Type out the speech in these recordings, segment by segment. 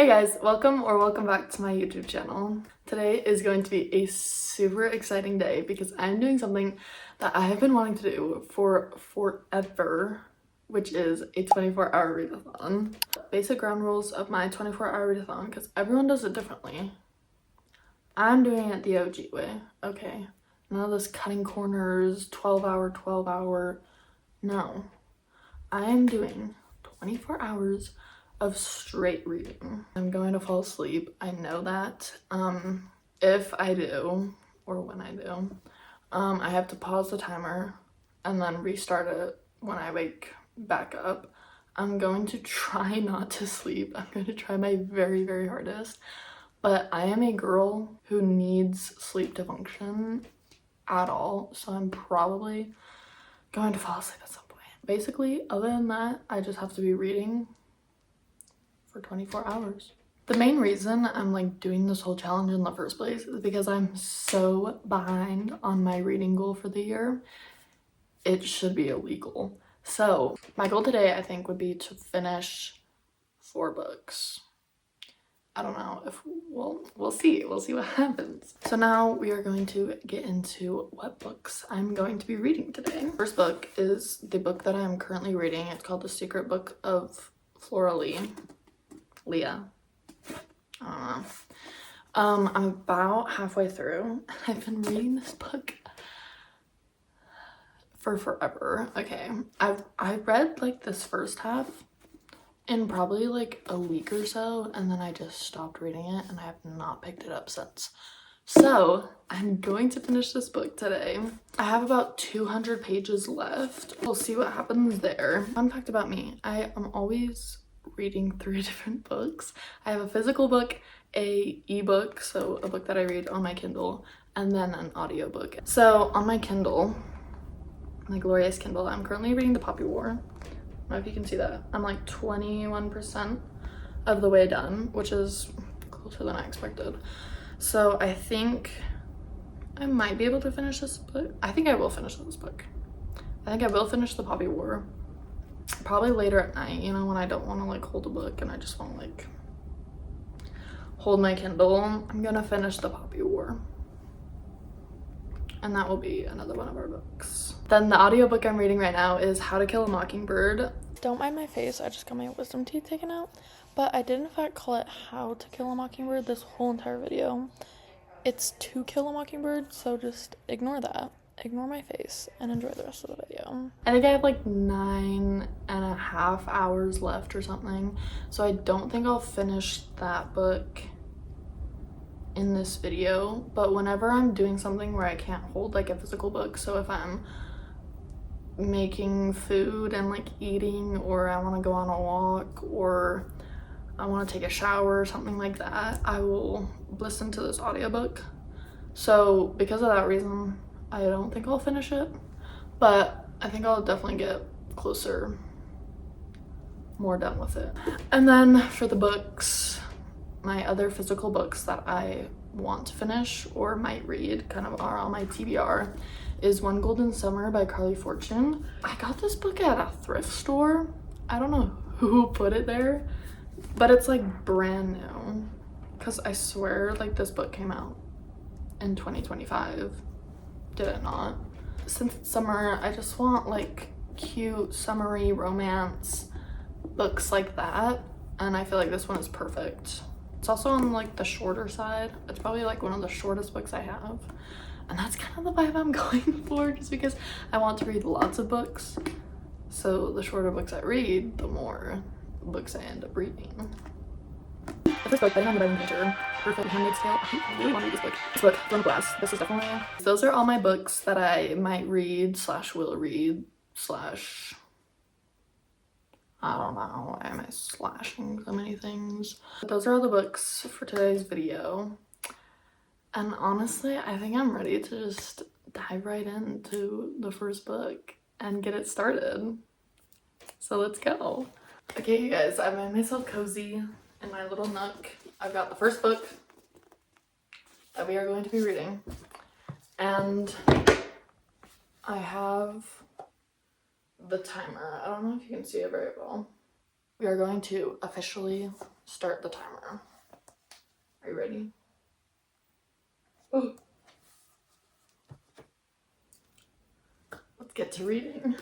guys, welcome back to my YouTube channel. Today is going to be a super exciting day because I'm doing something that I have been wanting to do for forever, which is a 24-hour readathon. Basic ground rules of my 24-hour readathon, because everyone does it differently. I'm doing it the OG way, okay? None of this cutting corners, 12-hour. No. I am doing 24 hours of straight reading. I'm going to fall asleep. I know that. If I do, or when I do, I have to pause the timer and then restart it when I wake back up. I'm going to try not to sleep. I'm going to try my very, very hardest. But I am a girl who needs sleep to function at all, so I'm probably going to fall asleep at some point. Basically, other than that, I just have to be reading for 24 hours. The main reason I'm like doing this whole challenge in the first place is because I'm so behind on my reading goal for the year. It should be illegal. So my goal today, I think, would be to finish 4 books. I don't know if we'll see what happens. So now we are going to get into what books I'm going to be reading today. First book is the book that I'm currently reading. It's called The Secret Book of Flora Lee. Leah. I don't know. I'm about halfway through. I've been reading this book for forever. Okay, I read like this first half in probably like a week or so, and then I just stopped reading it and I have not picked it up since. So I'm going to finish this book today. I have about 200 pages left. We'll see what happens there. Fun fact about me, I am always reading 3 different books. I have a physical book, a ebook, so a book that I read on my Kindle, and then an audiobook. So on my Kindle, my glorious Kindle, I'm currently reading The Poppy War. I don't know if you can see that. I'm like 21% of the way done, which is closer than I expected. So I think I might be able to finish this book. I think I will finish this book. I think I will finish The Poppy War. Probably later at night, you know, when I don't want to like hold a book and I just want to like hold my Kindle. I'm gonna finish The Poppy War. And that will be another one of our books. Then the audiobook I'm reading right now is How to Kill a Mockingbird. Don't mind my face, I just got my wisdom teeth taken out. But I did in fact call it How to Kill a Mockingbird this whole entire video. It's To Kill a Mockingbird, so just ignore that. Ignore my face and enjoy the rest of the video. I think I have like 9.5 hours left or something. So I don't think I'll finish that book in this video, but whenever I'm doing something where I can't hold like a physical book, so if I'm making food and like eating, or I want to go on a walk, or I want to take a shower or something like that, I will listen to this audiobook. So because of that reason, I don't think I'll finish it, but I think I'll definitely get closer, more done with it. And then for the books, my other physical books that I want to finish or might read, kind of are on my TBR, is One Golden Summer by Carly Fortune. I got this book at a thrift store. I don't know who put it there, but it's like brand new, because I swear like this book came out in 2025. Did it not? Since it's summer, I just want like cute summery romance books like that, and I feel like this one is perfect. It's also on like the shorter side. It's probably like one of the shortest books I have, and that's kind of the vibe I'm going for, just because I want to read lots of books. So the shorter books I read, the more books I end up reading. The first book, Betting on the Wedding Painter, Perfect Handmaid's Tale. I really want to read this book. This book, From Glass. This is definitely... Those are all my books that I might read / will read / I don't know, why am I slashing so many things? But those are all the books for today's video. And honestly, I think I'm ready to just dive right into the first book and get it started. So let's go. Okay, you guys, I made myself cozy in my little nook. I've got the first book that we are going to be reading, and I have the timer. I don't know if you can see it very well. We are going to officially start the timer. Are you ready? Oh. Let's get to reading.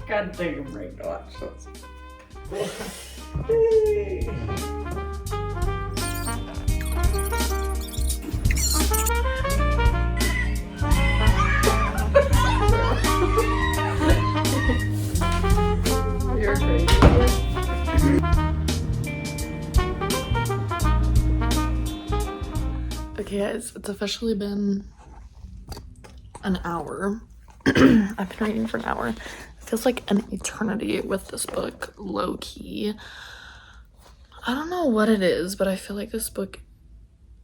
Gotta take a break to watch this. You're crazy. Okay guys, it's officially been an hour. I've been reading for an hour. It feels like an eternity with this book, low-key. I don't know what it is, but I feel like this book,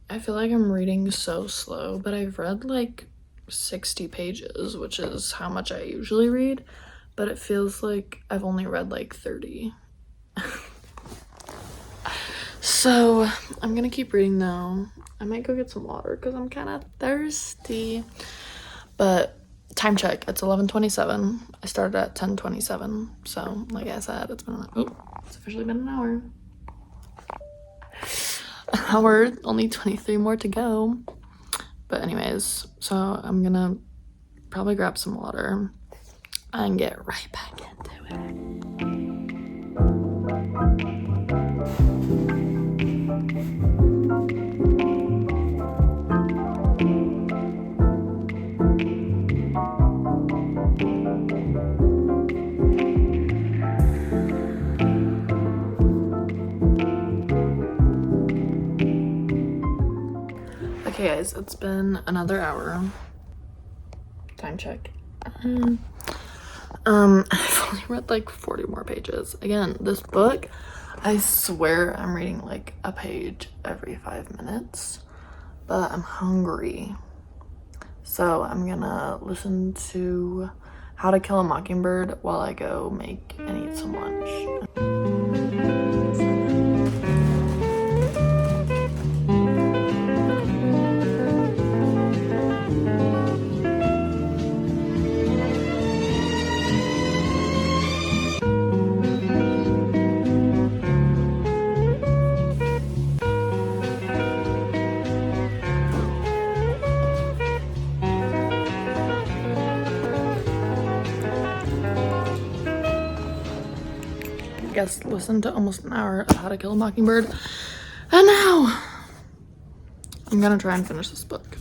I feel like I'm reading so slow, but I've read like 60 pages, which is how much I usually read, but it feels like I've only read like 30. So I'm gonna keep reading now. I might go get some water because I'm kind of thirsty. But time check, it's 11:27. I started at 10:27. So like I said, it's officially been an hour. An hour, only 23 more to go. But anyways, so I'm gonna probably grab some water and get right back into it. Okay guys, it's been another hour. Time check. I've only read like 40 more pages. Again, this book, I swear I'm reading like a page every 5 minutes, but I'm hungry. So I'm gonna listen to How to Kill a Mockingbird while I go make and eat some lunch. Guys, listened to almost an hour of How to Kill a Mockingbird, and now I'm gonna try and finish this book.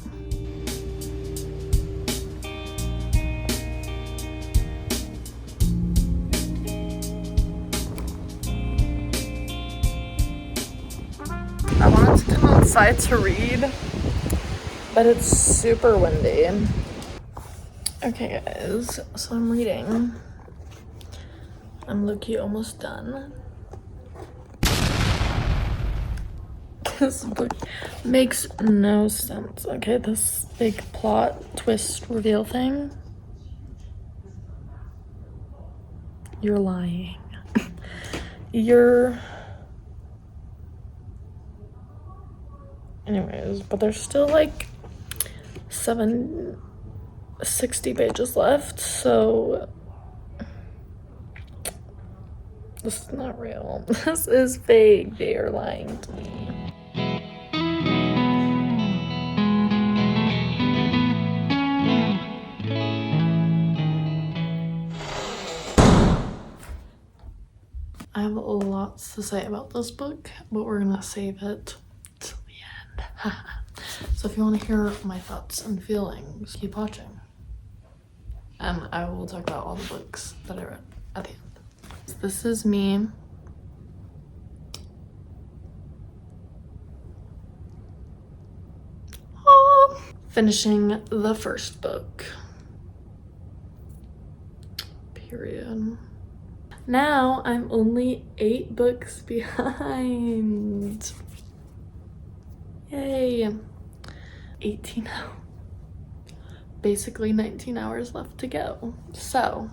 I wanted to come outside to read, but it's super windy. Okay guys, so I'm reading. I'm low-key almost done. This book makes no sense. Okay, this big plot twist reveal thing. You're lying. Anyways, but there's still like 60 pages left, so this is not real. This is fake. They are lying to me. I have lots to say about this book, but we're gonna save it till the end. So if you want to hear my thoughts and feelings, keep watching. And I will talk about all the books that I read at the end. So this is me. Finishing the first book. Period. Now I'm only 8 books behind. Yay. basically 19 hours left to go. So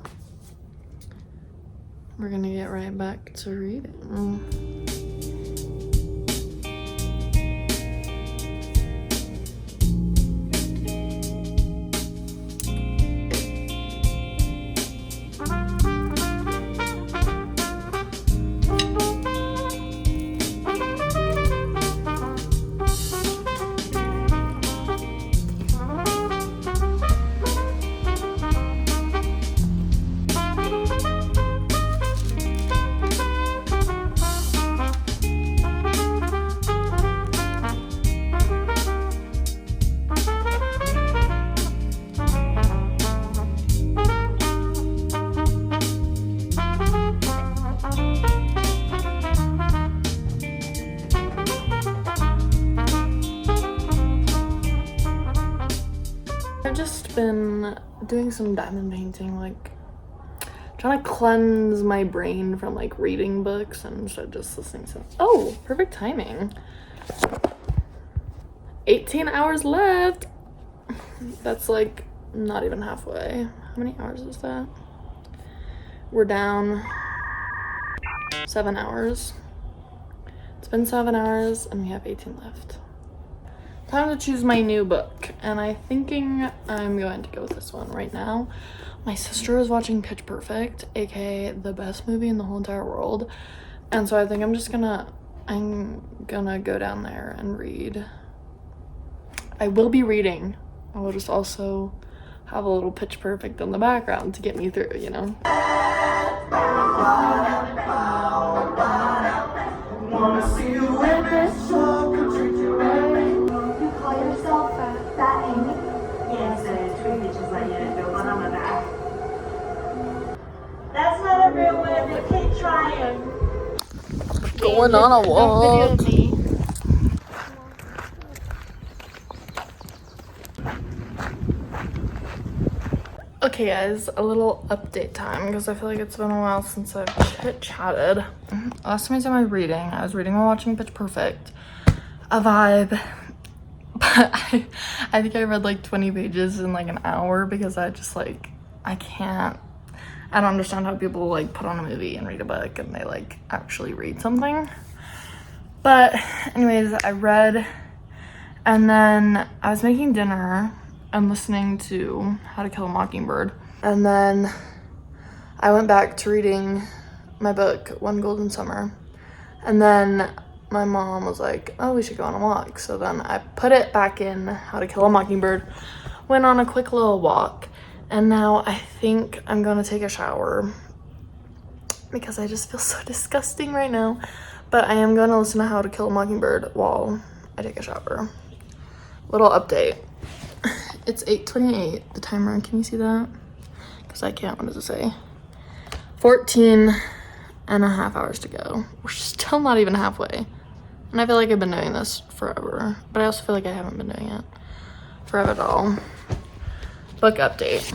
we're gonna get right back to reading. I've just been doing some diamond painting, like trying to cleanse my brain from like reading books and instead just listening to. Oh, perfect timing. 18 hours left. That's like not even halfway. How many hours is that? We're down 7 hours. It's been 7 hours and we have 18 left. Time to choose my new book, and I'm thinking I'm going to go with this one right now. My sister is watching Pitch Perfect, aka the best movie in the whole entire world, and so I think I'm gonna go down there and read. I will be reading. I will just also have a little Pitch Perfect in the background to get me through, you know? Wanna see you in this show, come treat you right. You call yourself Fat Amy? Yes, two bitches like you do, but I'm a guy. That's not a real word, but keep trying. Going on a walk. Okay guys, a little update time because I feel like it's been a while since I've chit-chatted. Last time I did my reading, I was reading while watching Pitch Perfect. A vibe. But I think I read like 20 pages in like an hour because I just like, I don't understand how people like put on a movie and read a book and they like actually read something. But anyways, I read and then I was making dinner and listening to How to Kill a Mockingbird. And then I went back to reading my book, One Golden Summer. And then my mom was like, oh, we should go on a walk. So then I put it back in How to Kill a Mockingbird, went on a quick little walk. And now I think I'm gonna take a shower because I just feel so disgusting right now. But I am gonna listen to How to Kill a Mockingbird while I take a shower. Little update. It's 8:28, the timer, can you see that? Because I can't, what does it say? 14 and a half hours to go. We're still not even halfway. And I feel like I've been doing this forever, but I also feel like I haven't been doing it forever at all. Book update.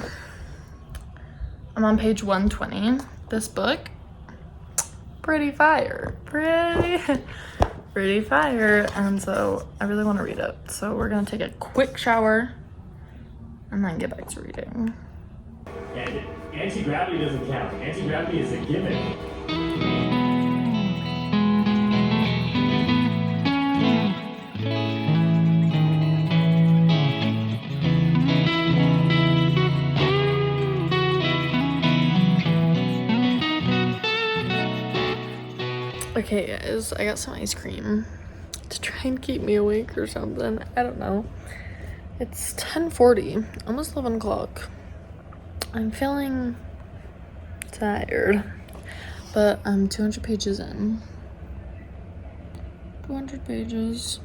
I'm on page 120. This book, pretty fire. Pretty fire. And so I really want to read it. So we're gonna take a quick shower and then get back to reading. And anti-gravity doesn't count. Anti-gravity is a given. Okay guys, I got some ice cream to try and keep me awake or something. I don't know. It's 10:40, almost 11 o'clock. I'm feeling tired, but I'm 200 pages in. 200 pages.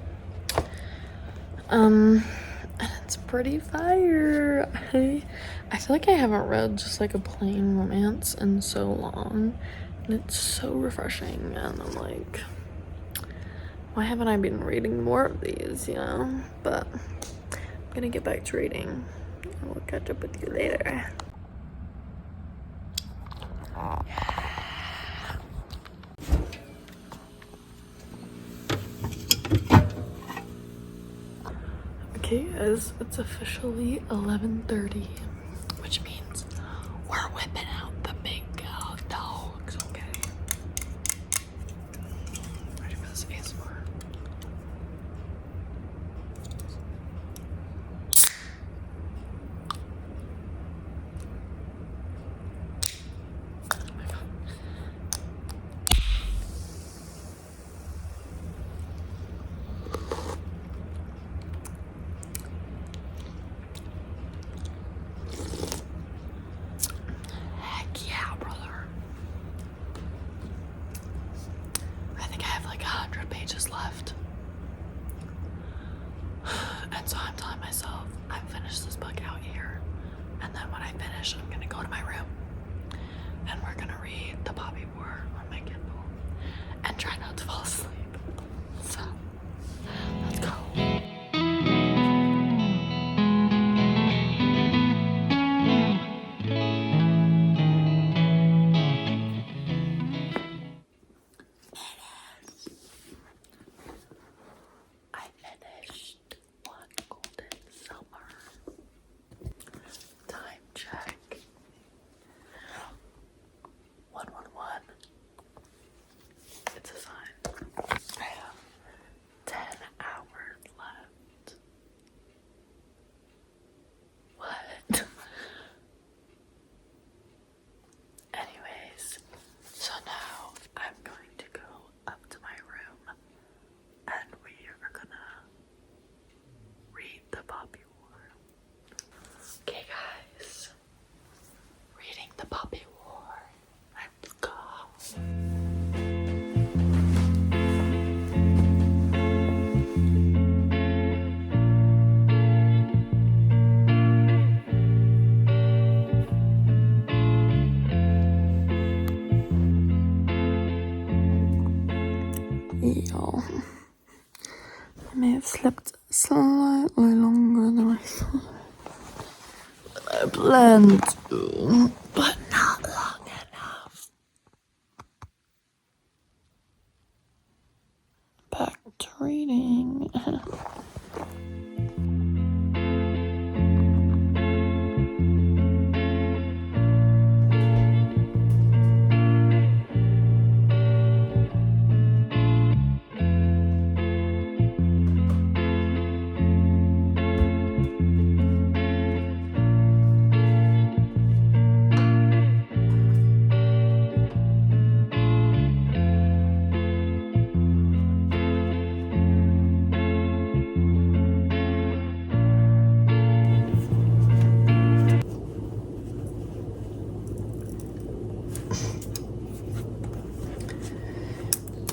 And it's pretty fire. I feel like I haven't read just like a plain romance in so long. And it's so refreshing. And I'm like, why haven't I been reading more of these, you know? But I'm gonna get back to reading. And we'll catch up with you later. Okay guys, it's officially 11:30, which means we're whipping out the big dogs, okay? Ready for this ASMR? Oh my god. Heck yeah, brother. I think I have like 100 pages left. And so I'm telling myself I'm finished this book out here. And then when I finish, I'm gonna go to my room and we're gonna read The Poppy War on my Kindle and try not to fall asleep. So, let's go. I finished One Golden Summer. Time check. 111. It's a sign. I have 10 hours left. What? Anyways, so now I'm going to go up to my room and we are gonna read The Poppy War. Okay guys, reading The Poppy War. Let's go. Yo, I may have slept slightly longer than I thought I planned to, but not long enough. Back to reading.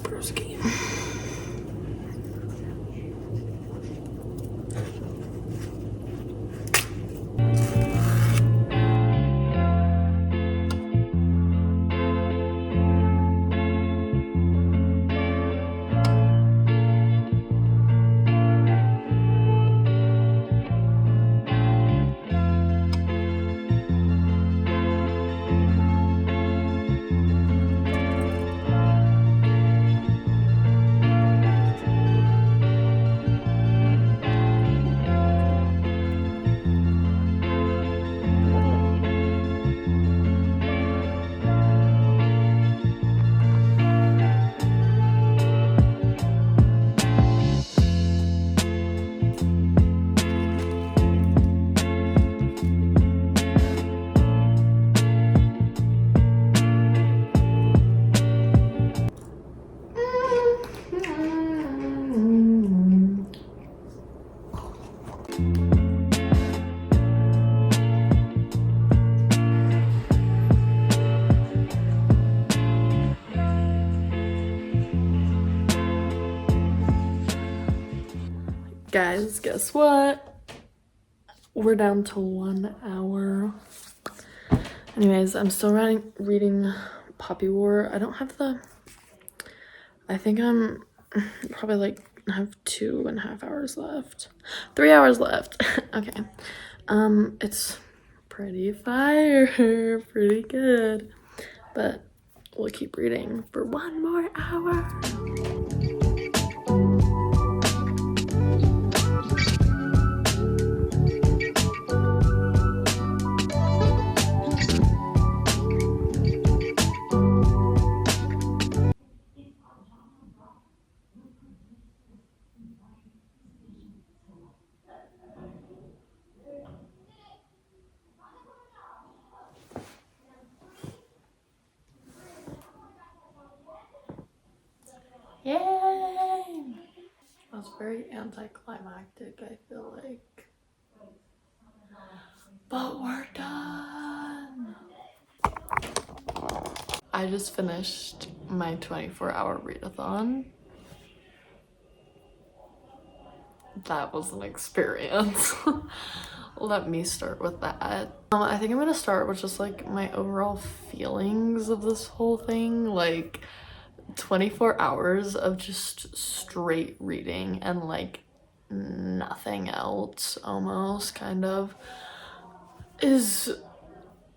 Broski. Guys, guess what? We're down to 1 hour. Anyways, I'm still reading Poppy War. I don't have the... I think I'm probably like have 2.5 hours left. 3 hours left. Okay. It's pretty fire. Pretty good. But we'll keep reading for 1 more hour. was very anticlimactic, I feel like. But we're done. I just finished my 24-hour readathon. That was an experience. Let me start with that. I think I'm gonna start with just like my overall feelings of this whole thing. Like 24 hours of just straight reading and like nothing else, almost, kind of, is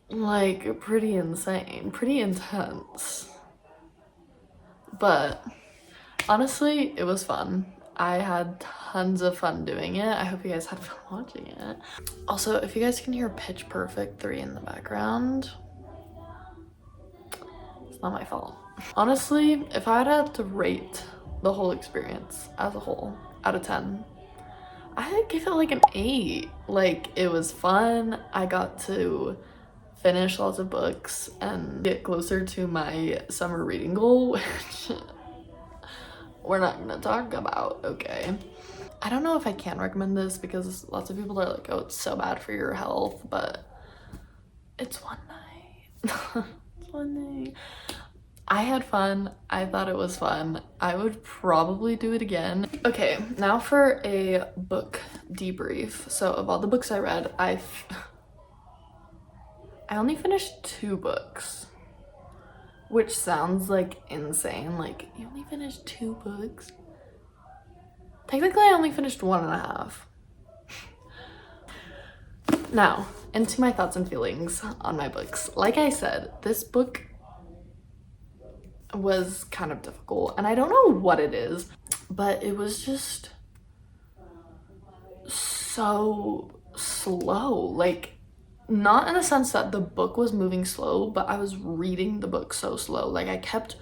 like pretty insane, pretty intense. But honestly, it was fun. I had tons of fun doing it. I hope you guys had fun watching it. Also, if you guys can hear Pitch Perfect 3 in the background, it's not my fault. Honestly, if I had to rate the whole experience as a whole out of 10, I'd give it like an 8. Like, it was fun. I got to finish lots of books and get closer to my summer reading goal, which we're not gonna talk about, okay? I don't know if I can recommend this because lots of people are like, oh, it's so bad for your health, but it's one night. It's one night. I had fun. I thought it was fun. I would probably do it again. Okay, now for a book debrief. So of all the books I read, I only finished 2 books. Which sounds like insane. Like, you only finished 2 books? Technically, I only finished 1.5. Now, into my thoughts and feelings on my books. Like I said, this book was kind of difficult, and I don't know what it is, but it was just so slow. Like, not in the sense that the book was moving slow, but I was reading the book so slow. Like, I kept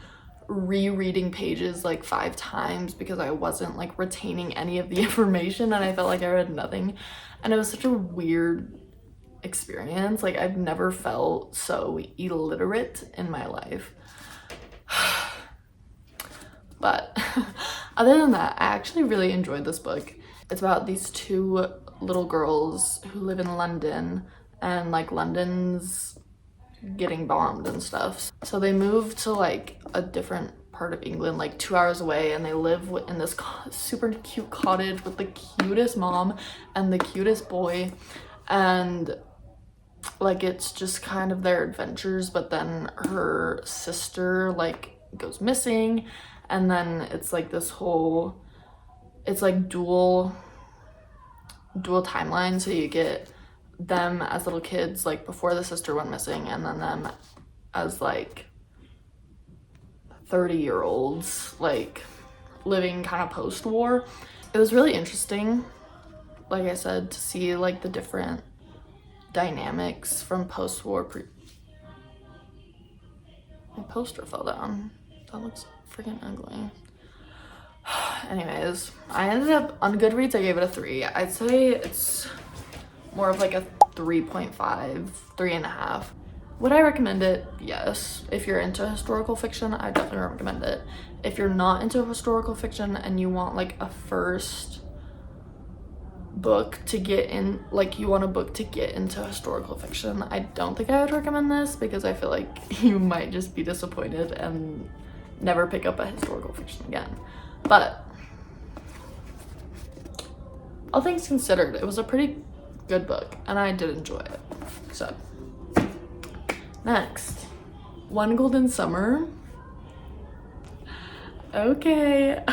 rereading pages like 5 times because I wasn't like retaining any of the information, and I felt like I read nothing. And it was such a weird experience. Like, I've never felt so illiterate in my life. But other than that, I actually really enjoyed this book. It's about these 2 little girls who live in London, and like London's getting bombed and stuff. So they move to like a different part of England, like 2 hours away, and they live in this super cute cottage with the cutest mom and the cutest boy. And like, it's just kind of their adventures, but then her sister like goes missing, and then it's like this whole, it's like dual timeline. So you get them as little kids, like before the sister went missing, and then them as like 30-year-olds, like living kind of post-war. It was really interesting, like I said, to see like the different dynamics from post-war. My poster fell down. That looks freaking ugly. Anyways, I ended up on Goodreads, I gave it a 3. I'd say it's more of like a 3.5, 3.5. Would I recommend it? Yes. If you're into historical fiction, I definitely recommend it. If you're not into historical fiction and you want like a first book to get in, like you want a book to get into historical fiction, I don't think I would recommend this, because I feel like you might just be disappointed and never pick up a historical fiction again. But all things considered, it was a pretty good book and I did enjoy it. So next, One Golden Summer. Okay.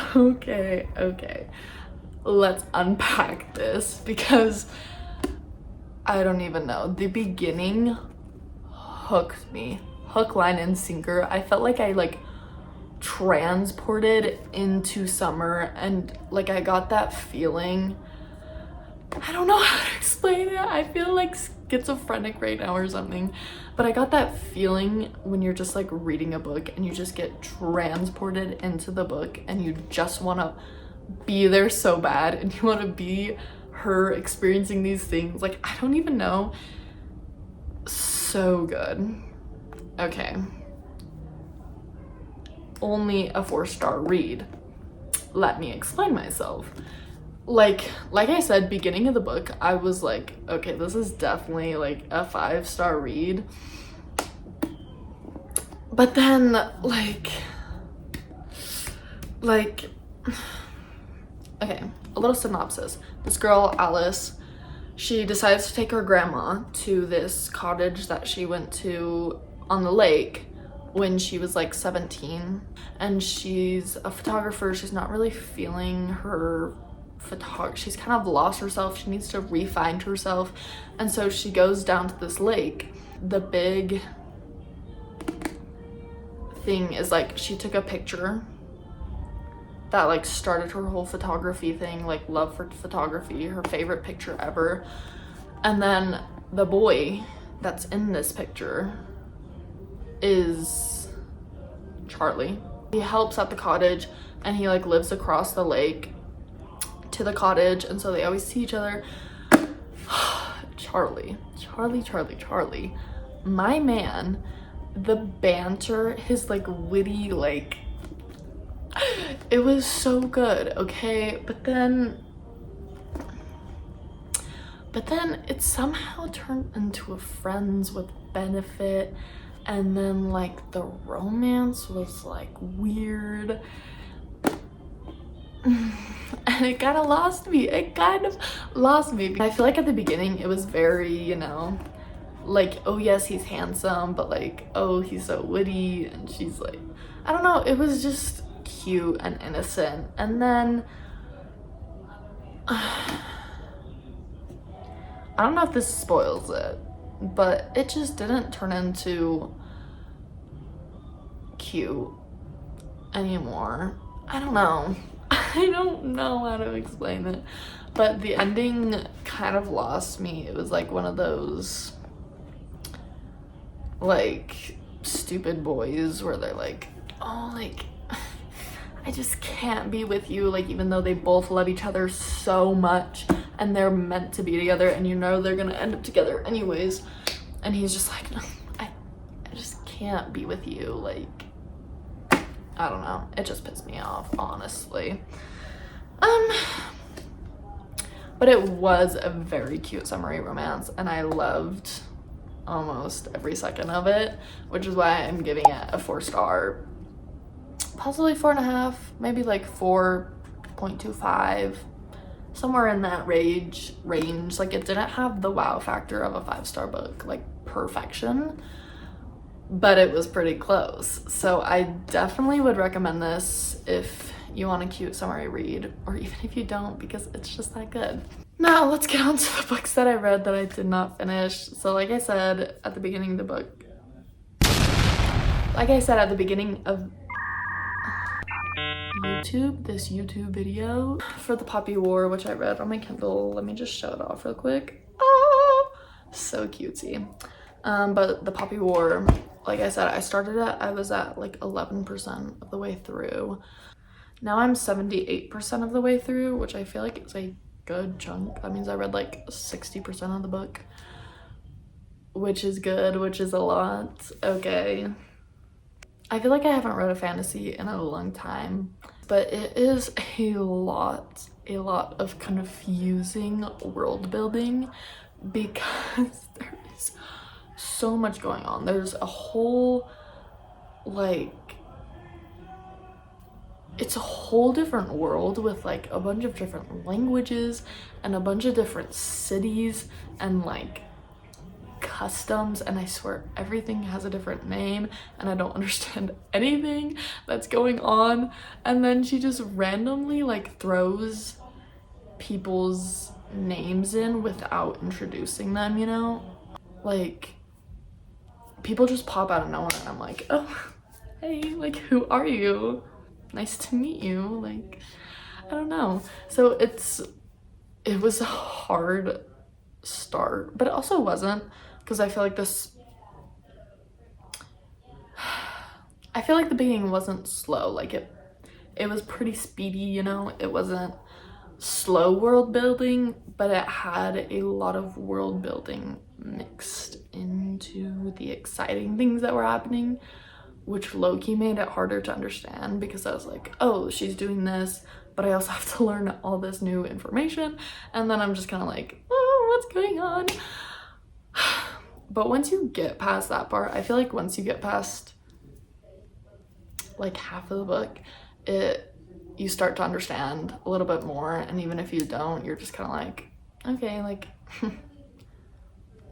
Let's unpack this, because I don't even know. The beginning hooked me. Hook, line, and sinker. I felt like I like transported into summer, and like I got that feeling. I don't know how to explain it. I feel like schizophrenic right now or something, but I got that feeling when you're just like reading a book and you just get transported into the book and you just want to be there so bad, and you want to be her experiencing these things. Like, I don't even know. So good. Okay, only a 4-star read. let me explain myself. Like I said, beginning of the book, I was like, okay, this is definitely like a 5-star read. But then like okay, a little synopsis. This girl, Alice, she decides to take her grandma to this cottage that she went to on the lake when she was like 17, and she's a photographer. She's not really feeling her she's kind of lost herself. She needs to re-find herself, and so she goes down to this lake. The big thing is like she took a picture that like started her whole photography thing, like love for photography, her favorite picture ever. And then the boy that's in this picture is Charlie. He helps at the cottage, and he like lives across the lake to the cottage, and so they always see each other. Charlie, my man, the banter, his like witty, like, it was so good, okay? But then it somehow turned into a friends with benefit, and then like the romance was like weird. And it kind of lost me. I feel like at the beginning it was very, you know, like, oh yes, he's handsome, but like, oh, he's so witty, and she's like, I don't know, it was just cute and innocent. And then I don't know if this spoils it, but it just didn't turn into cute anymore. I don't know how to explain it, but the ending kind of lost me. It was like one of those like stupid boys where they're like, oh, like, I just can't be with you, like, even though they both love each other so much and they're meant to be together, and you know they're gonna end up together anyways, and he's just like, no, I just can't be with you. Like, I don't know, it just pissed me off, honestly. But it was a very cute summery romance, and I loved almost every second of it, which is why I'm giving it a 4-star, possibly 4.5, maybe like 4.25, somewhere in that range. Like, it didn't have the wow factor of a 5-star book, like perfection, but it was pretty close. So I definitely would recommend this if you want a cute summery read, or even if you don't, because it's just that good. Now let's get on to the books that I read that I did not finish. So like I said at the beginning of the book, this YouTube video for the Poppy War, which I read on my Kindle. Let me just show it off real quick. Oh, so cutesy. But the Poppy War, like I said, I started it, I was at like 11% of the way through. Now I'm 78% of the way through, which I feel like it's a good chunk. That means I read like 60% of the book, which is good, which is a lot. Okay. I feel like I haven't read a fantasy in a long time, but it is a lot of confusing world building because there is so much going on. There's a whole, like, it's a whole different world with like a bunch of different languages and a bunch of different cities and like customs, and I swear everything has a different name and I don't understand anything that's going on. And then she just randomly like throws people's names in without introducing them, you know? Like, people just pop out of nowhere and I'm like, oh, hey, like, who are you? Nice to meet you. Like, I don't know. So it was a hard start, but it also wasn't, because I feel like the beginning wasn't slow. Like, it was pretty speedy, you know? It wasn't slow world building, but it had a lot of world building mixed into the exciting things that were happening, which low-key made it harder to understand, because I was like, oh, she's doing this but I also have to learn all this new information, and then I'm just kind of like, oh, what's going on? But once you get past that part, I feel like once you get past like half of the book, you start to understand a little bit more, and even if you don't, you're just kind of like, okay, like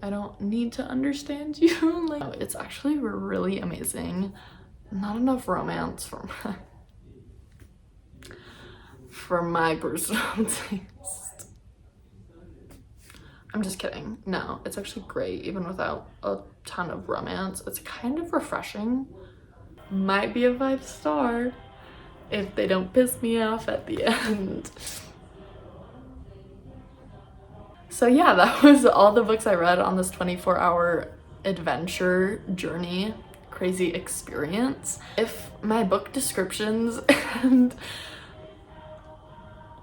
I don't need to understand you. Like, it's actually really amazing. Not enough romance for my personal taste. I'm just kidding. No, it's actually great even without a ton of romance. It's kind of refreshing. Might be a 5-star if they don't piss me off at the end. So yeah, that was all the books I read on this 24-hour adventure journey, crazy experience. If my book descriptions and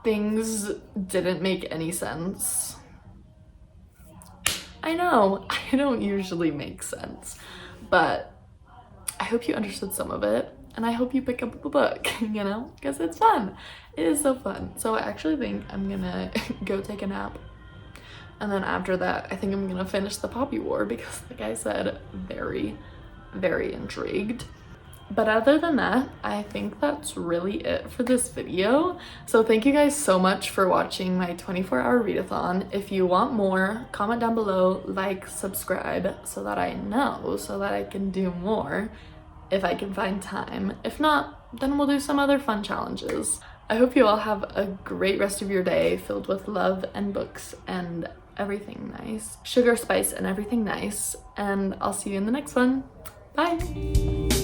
things didn't make any sense, I know I don't usually make sense, but I hope you understood some of it, and I hope you pick up the book, you know, because it's fun. It is so fun. So I actually think I'm gonna go take a nap. And then after that, I think I'm gonna finish the Poppy War because, like I said, very, very intrigued. But other than that, I think that's really it for this video. So thank you guys so much for watching my 24-hour readathon. If you want more, comment down below, like, subscribe, so that I know, so that I can do more if I can find time. If not, then we'll do some other fun challenges. I hope you all have a great rest of your day filled with love and books and everything nice. Sugar, spice, and everything nice. And I'll see you in the next one. Bye!